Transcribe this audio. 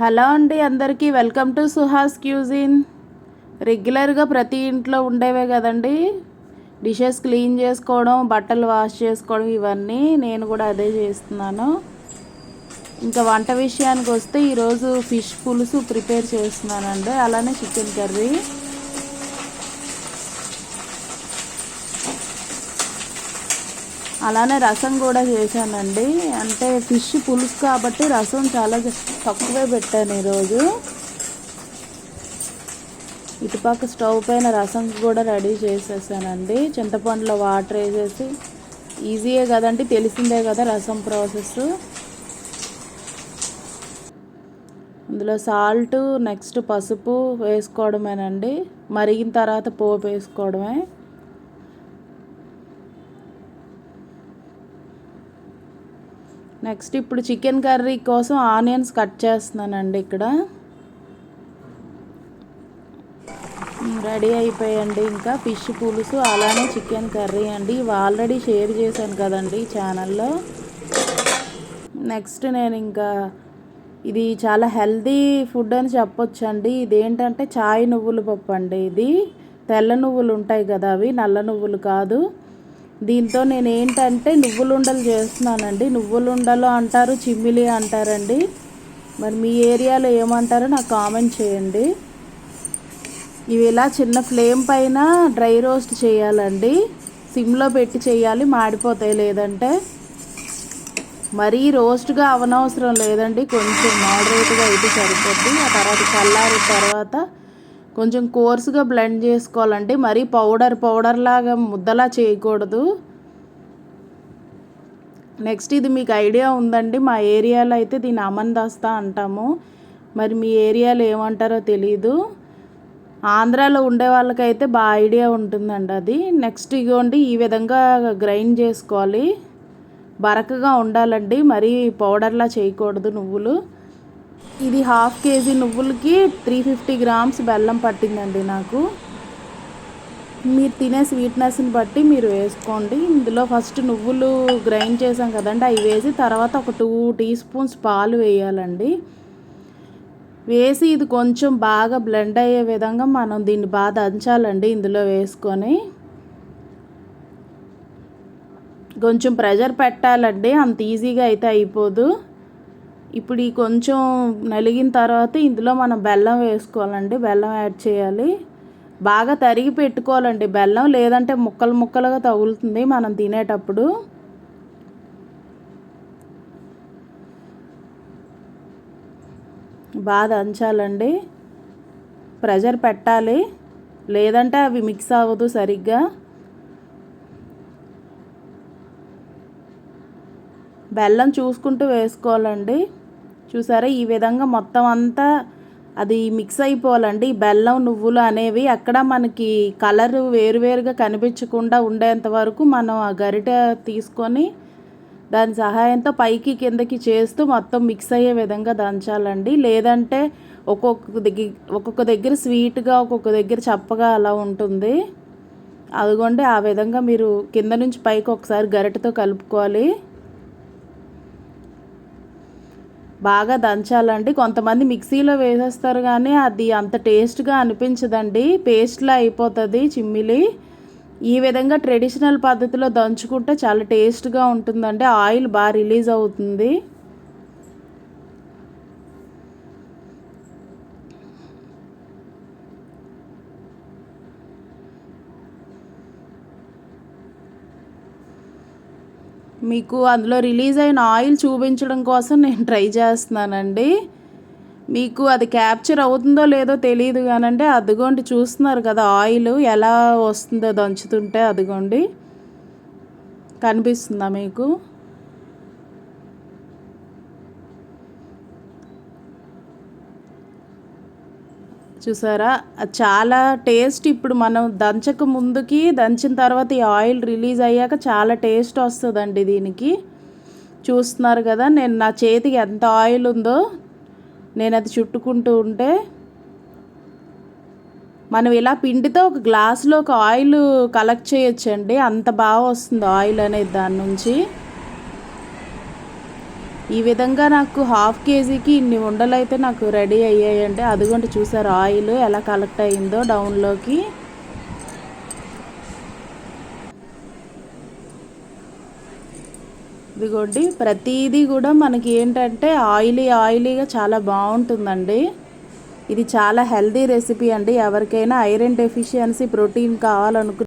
Hello అండి, అందరికీ welcome to Suhas cuisine. రెగ్యులర్గా ప్రతి ఇంట్లో ఉండేవే కదండి డిషెస్ క్లీన్ చేసుకోవడం, బట్టలు వాష్ చేసుకోవడం, ఇవన్నీ నేను కూడా అదే చేస్తున్నాను. ఇంకా వంట విషయానికి వస్తే ఈరోజు ఫిష్ పులుసు ప్రిపేర్ చేస్తున్నానండి, అలానే చికెన్ కర్రీ. అలానే రసం కూడా చేశానండి. అంటే ఫిష్ పులుసు కాబట్టి రసం చాలా తక్కువే పెట్టాను ఈరోజు. ఇటుపక్క స్టవ్ పైన రసం కూడా రెడీ చేసేసానండి. చింతపండులో వాటర్ వేసేసి, ఈజీయే కదండి, తెలిసిందే కదా రసం ప్రాసెస్. అందులో సాల్ట్, నెక్స్ట్ పసుపు వేసుకోవడమేనండి. మరిగిన తర్వాత పోపు వేసుకోవడమే. నెక్స్ట్ ఇప్పుడు చికెన్ కర్రీ కోసం ఆనియన్స్ కట్ చేస్తున్నానండి. ఇక్కడ రెడీ అయిపోయండి ఇంకా ఫిష్ పులుసు, అలానే చికెన్ కర్రీ అండి. ఇవి ఆల్రెడీ షేర్ చేశాను కదండి ఛానల్లో. నెక్స్ట్ నేను ఇంకా ఇది చాలా హెల్తీ ఫుడ్ అని చెప్పొచ్చండి. ఇదేంటంటే చాయ్ నువ్వుల పప్పు అండి. ఇది తెల్ల నువ్వులు ఉంటాయి కదా, అవి నల్ల నువ్వులు కాదు. దీంతో నేను ఏంటంటే నువ్వులుండలు చేస్తున్నానండి. నువ్వులుండలు అంటారు, చిమ్మిలి అంటారండి. మరి మీ ఏరియాలో ఏమంటారో నాకు కామెంట్ చేయండి. ఇవి ఇలా చిన్న ఫ్లేమ్ పైన డ్రై రోస్ట్ చేయాలండి. సిమ్లో పెట్టి చేయాలి, మాడిపోతాయి లేదంటే. మరీ రోస్ట్గా అవనవసరం లేదండి, కొంచెం మోడరేట్గా అయితే సరిపోద్ది. ఆ తర్వాత చల్లారిన తర్వాత కొంచెం కోర్సుగా బ్లెండ్ చేసుకోవాలండి. మరీ పౌడర్ లాగా ముద్దలా చేయకూడదు. నెక్స్ట్ ఇది మీకు ఐడియా ఉందండి, మా ఏరియాలో అయితే దీన్ని అమందస్తా అంటాము. మరి మీ ఏరియాలో ఏమంటారో తెలీదు. ఆంధ్రాలో ఉండే వాళ్ళకైతే బాగా ఐడియా ఉంటుందండి అది. నెక్స్ట్ ఇగోండి ఈ విధంగా గ్రైండ్ చేసుకోవాలి. బరకగా ఉండాలండి, మరీ పౌడర్లా చేయకూడదు నువ్వులు. ఇది 1/2 kg నువ్వులకి 350 grams బెల్లం పట్టిందండి నాకు. మీరు తినే స్వీట్నెస్ని బట్టి మీరు వేసుకోండి. ఇందులో ఫస్ట్ నువ్వులు గ్రైండ్ చేసాం కదండి, అవి వేసి తర్వాత ఒక 2 teaspoons పాలు వేయాలండి. వేసి ఇది కొంచెం బాగా బ్లెండ్ అయ్యే విధంగా మనం దీన్ని బాగా దంచాలండి. ఇందులో వేసుకొని కొంచెం ప్రెషర్ పెట్టాలండి, అంత ఈజీగా అయితే అయిపోదు. ఇప్పుడు ఈ కొంచెం నలిగిన తర్వాత ఇందులో మనం బెల్లం వేసుకోవాలండి. బెల్లం యాడ్ చేయాలి. బాగా తరిగి పెట్టుకోవాలండి బెల్లం, లేదంటే ముక్కలు ముక్కలుగా తగులుతుంది మనం తినేటప్పుడు. బాగా దంచాలండి, ప్రెషర్ పెట్టాలి, లేదంటే అవి మిక్స్ అవ్వదు సరిగ్గా. బెల్లం చూసుకుంటూ వేసుకోవాలండి. చూసారా, ఈ విధంగా మొత్తం అంతా అది మిక్స్ అయిపోవాలండి. బెల్లం నువ్వులు అనేవి అక్కడ మనకి కలర్ వేరువేరుగా కనిపించకుండా ఉండేంత వరకు మనం ఆ గరిటె తీసుకొని దాని సహాయంతో పైకి కిందకి చేస్తూ మొత్తం మిక్స్ అయ్యే విధంగా దంచాలండి. లేదంటే ఒక్కొక్క దగ్గర స్వీట్గా, ఒక్కొక్క దగ్గర చప్పగా అలా ఉంటుంది. అదిగోండి ఆ విధంగా మీరు కింద నుంచి పైకి ఒకసారి గరిటెతో కలుపుకోవాలి. బాగా దంచాలండి. కొంతమంది మిక్సీలో వేసేస్తారు కానీ అది అంత టేస్ట్గా అనిపించదండి, పేస్ట్లా అయిపోతుంది చిమ్మిలి. ఈ విధంగా ట్రెడిషనల్ పద్ధతిలో దంచుకుంటే చాలా టేస్ట్గా ఉంటుందండి. ఆయిల్ బాగా రిలీజ్ అవుతుంది. మీకు అందులో రిలీజ్ అయిన ఆయిల్ చూపించడం కోసం నేను ట్రై చేస్తున్నానండి. మీకు అది క్యాప్చర్ అవుతుందో లేదో తెలియదు కానండి, అదిగోండి చూస్తున్నారు కదా ఆయిల్ ఎలా వస్తుందో దంచుతుంటే, అదిగోండి కనిపిస్తుందా మీకు? చూసారా, చాలా టేస్ట్. ఇప్పుడు మనం దంచక ముందుకి దంచిన తర్వాత ఈ ఆయిల్ రిలీజ్ అయ్యాక చాలా టేస్ట్ వస్తుందండి దీనికి. చూస్తున్నారు కదా నేను నా చేతికి ఎంత ఆయిల్ ఉందో, నేను అది చుట్టుకుంటూ ఉంటే. మనం ఇలా పిండితో ఒక గ్లాసులో ఒక ఆయిల్ కలెక్ట్ చేయొచ్చండి, అంత బాగా వస్తుంది ఆయిల్ అనేది దాని నుంచి. ఈ విధంగా నాకు హాఫ్ కేజీకి ఇన్ని ఉండలు అయితే నాకు రెడీ అయ్యాయండి. అదిగోండి చూసారు ఆయిల్ ఎలా కలెక్ట్ అయ్యిందో డౌన్లోకి. ఇదిగోండి ప్రతిదీ కూడా మనకి ఏంటంటే ఆయిలీగా చాలా బాగుంటుందండి. ఇది చాలా హెల్దీ రెసిపీ అండి. ఎవరికైనా ఐరన్ డెఫిషియన్సీ ప్రోటీన్ కావాలనుకు